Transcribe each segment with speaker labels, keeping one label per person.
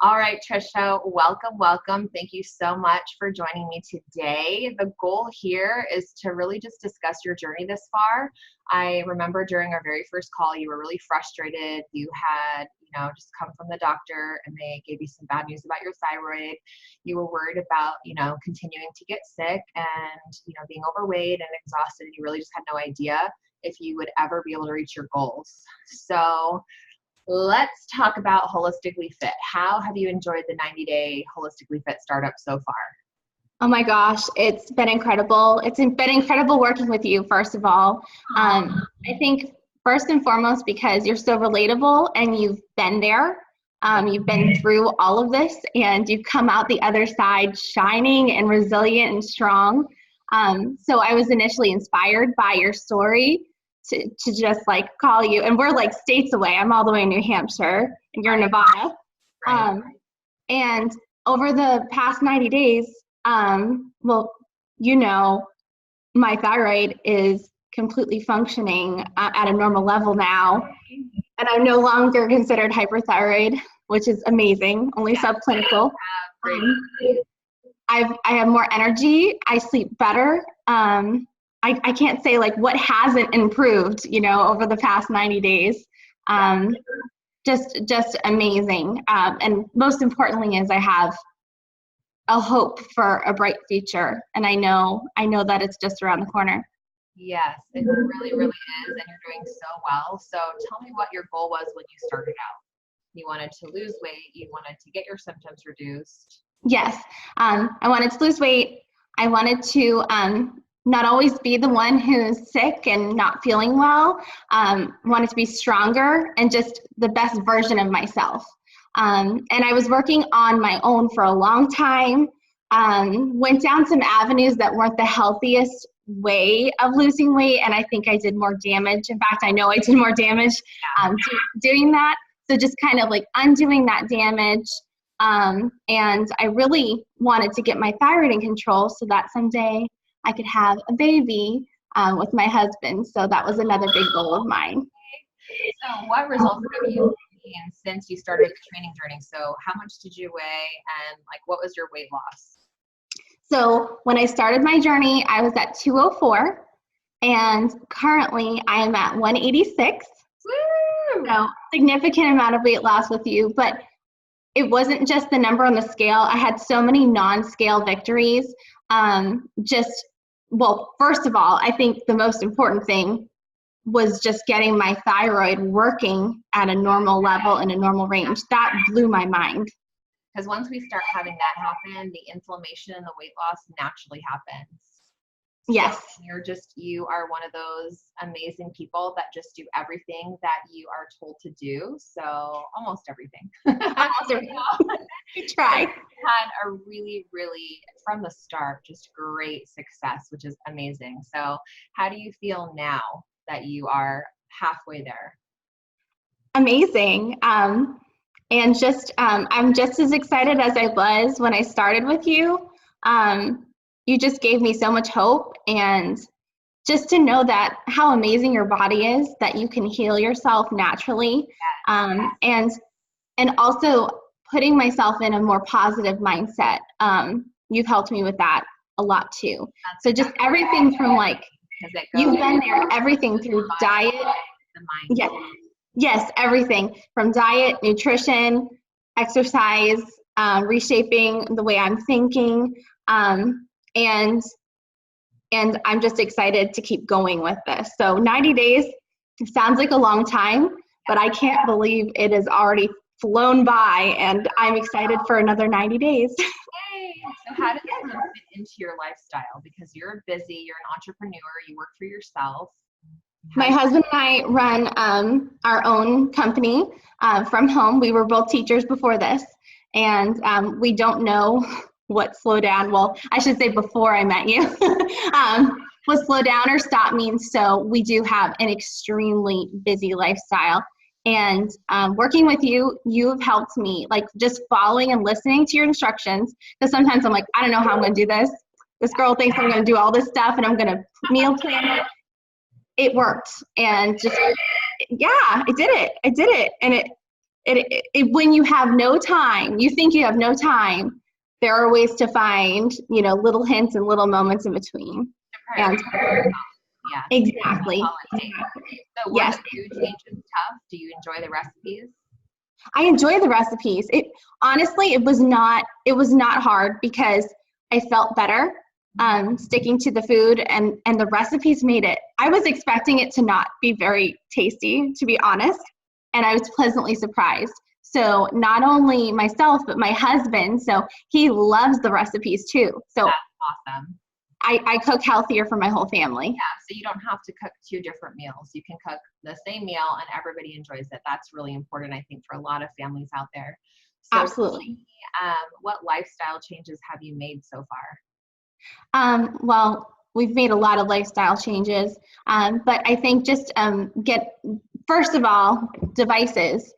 Speaker 1: All right, Trisha, welcome, welcome. Thank you so much for joining me today. The goal here is to really just discuss your journey this far. I remember during our very first call, you were really frustrated. You had, just come from the doctor and they gave you some bad news about your thyroid. You were worried about, continuing to get sick and, being overweight and exhausted. You really just had no idea if you would ever be able to reach your goals. So let's talk about Holistically Fit. How have you enjoyed the 90-day Holistically Fit startup so far?
Speaker 2: Oh my gosh, it's been incredible. It's been incredible working with you, first of all. I think first and foremost because you're so relatable and you've been there. You've been through all of this and you've come out the other side shining and resilient and strong. So I was initially inspired by your story to just like call you. And we're like states away. I'm all the way in New Hampshire and you're in Nevada. And over the past 90 days, my thyroid is completely functioning at a normal level now, and I'm no longer considered hyperthyroid, which is amazing, only subclinical. I have more energy, I sleep better. I can't say like what hasn't improved, over the past 90 days. Just amazing. And most importantly is I have a hope for a bright future. And I know that it's just around the corner.
Speaker 1: Yes, it really, really is. And you're doing so well. So tell me what your goal was when you started out. You wanted to lose weight. You wanted to get your symptoms reduced.
Speaker 2: Yes. I wanted to lose weight. I wanted to not always be the one who's sick and not feeling well. Wanted to be stronger and just the best version of myself. And I was working on my own for a long time, went down some avenues that weren't the healthiest way of losing weight, and I think I did more damage. In fact, I know I did more damage doing that. So just kind of like undoing that damage. And I really wanted to get my thyroid in control so that someday I could have a baby with my husband. So that was another big goal of mine.
Speaker 1: So what results have you and since you started the training journey? So how much did you weigh and like what was your weight loss?
Speaker 2: So when I started my journey, I was at 204 and currently I am at 186. Woo! So significant amount of weight loss with you, but it wasn't just the number on the scale. I had so many non-scale victories. First of all, I think the most important thing was just getting my thyroid working at a normal level in a normal range. That blew my mind.
Speaker 1: Because once we start having that happen, the inflammation and the weight loss naturally happens.
Speaker 2: Yes.
Speaker 1: So you are one of those amazing people that just do everything that you are told to do. So almost everything.
Speaker 2: Almost everything. We try.
Speaker 1: You had a really, really, from the start, just great success, which is amazing. So how do you feel now that you are halfway there?
Speaker 2: Amazing. And just I'm just as excited as I was when I started with you. You just gave me so much hope, and just to know that how amazing your body is, that you can heal yourself naturally, and also putting myself in a more positive mindset. You've helped me with that a lot too. So just everything from like, you've been there, everything through diet. Yeah. Yes, everything from diet, nutrition, exercise, reshaping the way I'm thinking. And I'm just excited to keep going with this. So 90 days sounds like a long time, but I can't believe it has already flown by, and I'm excited for another 90 days.
Speaker 1: Yay. So how does this fit into your lifestyle? Because you're busy, you're an entrepreneur, you work for yourself.
Speaker 2: My husband and I run our own company from home. We were both teachers before this, and we don't know what slow down, well, I should say before I met you, what slow down or stop means. So we do have an extremely busy lifestyle. And working with you, you've helped me, like just following and listening to your instructions. Because sometimes I'm like, I don't know how I'm going to do this. This girl thinks I'm going to do all this stuff and I'm going to meal plan it. It worked. And just, yeah, I did it. And when you have no time, you think you have no time, there are ways to find, little hints and little moments in between. And
Speaker 1: yeah,
Speaker 2: exactly.
Speaker 1: So were
Speaker 2: Yes.
Speaker 1: the food changes tough? Do you enjoy the recipes?
Speaker 2: I enjoy the recipes. Honestly, it was not hard because I felt better sticking to the food, and the recipes made it. I was expecting it to not be very tasty, to be honest, and I was pleasantly surprised. So not only myself, but my husband, so he loves the recipes too. So
Speaker 1: that's awesome.
Speaker 2: I cook healthier for my whole family.
Speaker 1: Yeah, so you don't have to cook two different meals. You can cook the same meal and everybody enjoys it. That's really important, I think, for a lot of families out there. So
Speaker 2: absolutely.
Speaker 1: What lifestyle changes have you made so far?
Speaker 2: Well, we've made a lot of lifestyle changes, but I think just first of all, devices.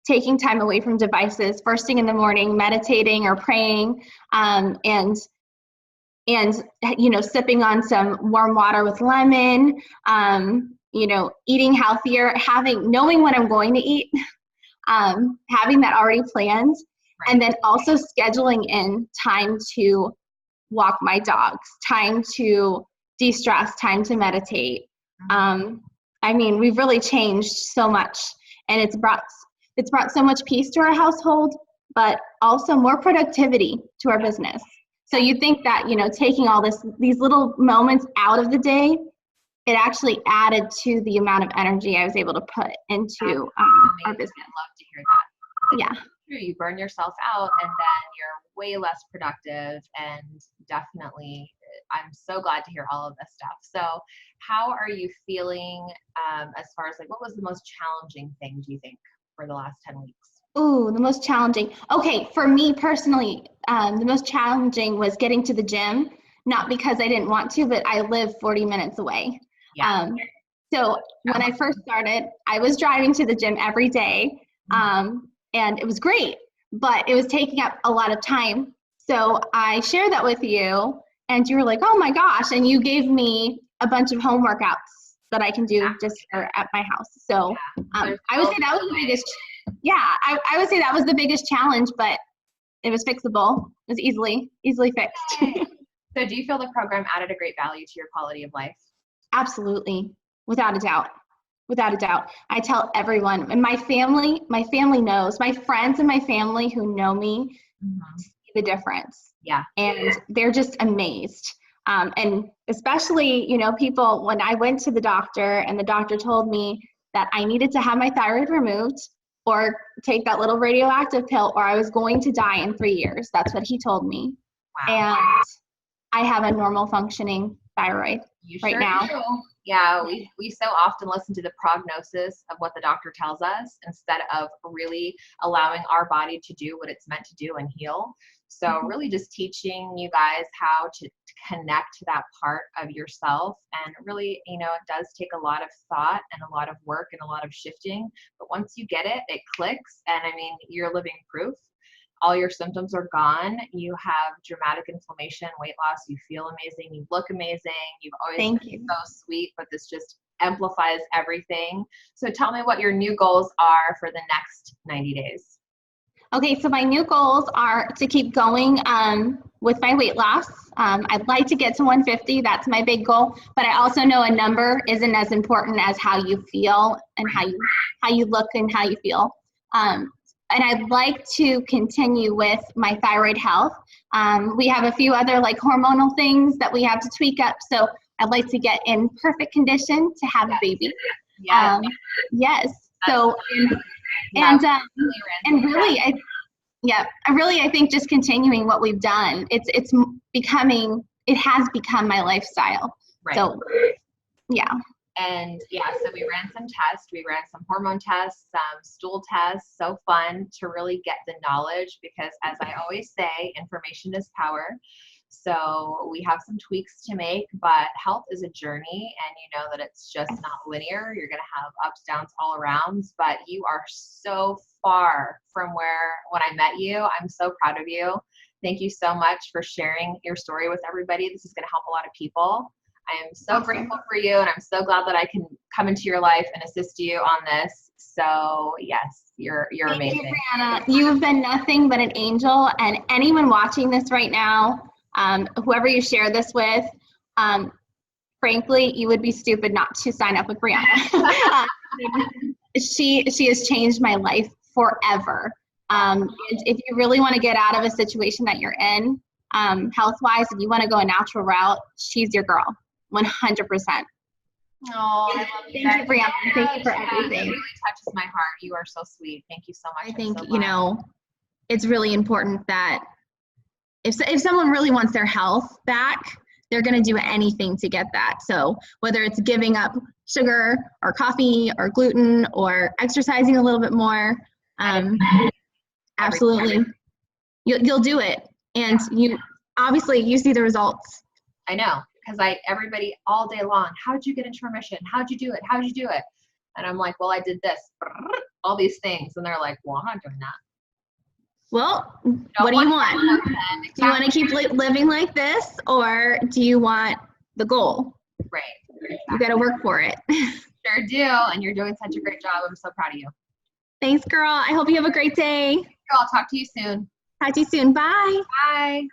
Speaker 2: Taking time away from devices first thing in the morning, meditating or praying, and sipping on some warm water with lemon, eating healthier, knowing what I'm going to eat, having that already planned, right. And then also scheduling in time to walk my dogs, time to de-stress, time to meditate. We've really changed so much, and it's brought so much peace to our household, but also more productivity to our business. So you think that, taking all these little moments out of the day, it actually added to the amount of energy I was able to put into our business.
Speaker 1: I'd love to hear that.
Speaker 2: Yeah.
Speaker 1: True. You burn yourself out and then you're way less productive, and definitely I'm so glad to hear all of this stuff. So how are you feeling as far as what was the most challenging thing, do you think, for the last 10 weeks?
Speaker 2: Ooh, the most challenging. Okay, for me personally, the most challenging was getting to the gym, not because I didn't want to, but I live 40 minutes away. Yeah. So when I first started, I was driving to the gym every day, and it was great, but it was taking up a lot of time. So I shared that with you, and you were like, oh my gosh, and you gave me a bunch of home workouts that I can do just at my house. So I would say that was the biggest. Yeah, I would say that was the biggest challenge, but it was fixable. It was easily fixed.
Speaker 1: So do you feel the program added a great value to your quality of life?
Speaker 2: Absolutely, without a doubt. Without a doubt. I tell everyone, and my family knows, my friends and my family who know me see the difference.
Speaker 1: Yeah.
Speaker 2: And they're just amazed. And especially, people, when I went to the doctor and the doctor told me that I needed to have my thyroid removed or take that little radioactive pill or I was going to die in 3 years. That's what he told me. Wow. And I have a normal functioning thyroid right now.
Speaker 1: Do. Yeah, we so often listen to the prognosis of what the doctor tells us instead of really allowing our body to do what it's meant to do and heal. So really just teaching you guys how to connect to that part of yourself. And really, it does take a lot of thought and a lot of work and a lot of shifting. But once you get it, it clicks. And you're living proof. All your symptoms are gone. You have dramatic inflammation, weight loss. You feel amazing. You look amazing. You've always been so sweet, but this just amplifies everything. So tell me what your new goals are for the next 90 days.
Speaker 2: Okay, so my new goals are to keep going with my weight loss. I'd like to get to 150. That's my big goal. But I also know a number isn't as important as how you feel and how you look and how you feel. And I'd like to continue with my thyroid health. We have a few other hormonal things that we have to tweak up. So I'd like to get in perfect condition to have a baby. Yes. So, and really, I think just continuing what we've done, it has become my lifestyle. Right. So, yeah.
Speaker 1: And so we ran some tests. We ran some hormone tests, some stool tests. So fun to really get the knowledge because, as I always say, information is power. So we have some tweaks to make, but health is a journey, and you know that it's just not linear. You're going to have ups, downs all around, but you are so far from when I met you. I'm so proud of you. Thank you so much for sharing your story with everybody. This is going to help a lot of people. I am so grateful for you, and I'm so glad that I can come into your life and assist you on this. So yes, you're amazing.
Speaker 2: Thank you, Brianna. You have been nothing but an angel, and anyone watching this right now, whoever you share this with, frankly, you would be stupid not to sign up with Brianna. She has changed my life forever. And if you really want to get out of a situation that you're in, health-wise, if you want to go a natural route, she's your girl, 100%.
Speaker 1: Oh, I love you.
Speaker 2: Thank you, Brianna. Thank you for everything.
Speaker 1: It really touches my heart. You are so sweet. Thank you so much.
Speaker 2: I think, you know, it's really important that if someone really wants their health back, they're going to do anything to get that. So whether it's giving up sugar or coffee or gluten or exercising a little bit more, absolutely, you'll do it. And you obviously you see the results.
Speaker 1: I know, because everybody all day long, how'd you get into remission? How'd you do it? How'd you do it? And I'm like, well, I did this, all these things. And they're like, well, I'm not doing that.
Speaker 2: Well, what do you want? Do you want to keep living like this, or do you want the goal?
Speaker 1: Right. Exactly.
Speaker 2: You got to work for it.
Speaker 1: Sure do. And you're doing such a great job. I'm so proud of you.
Speaker 2: Thanks, girl. I hope you have a great day.
Speaker 1: I'll talk to you soon.
Speaker 2: Talk to you soon. Bye.
Speaker 1: Bye.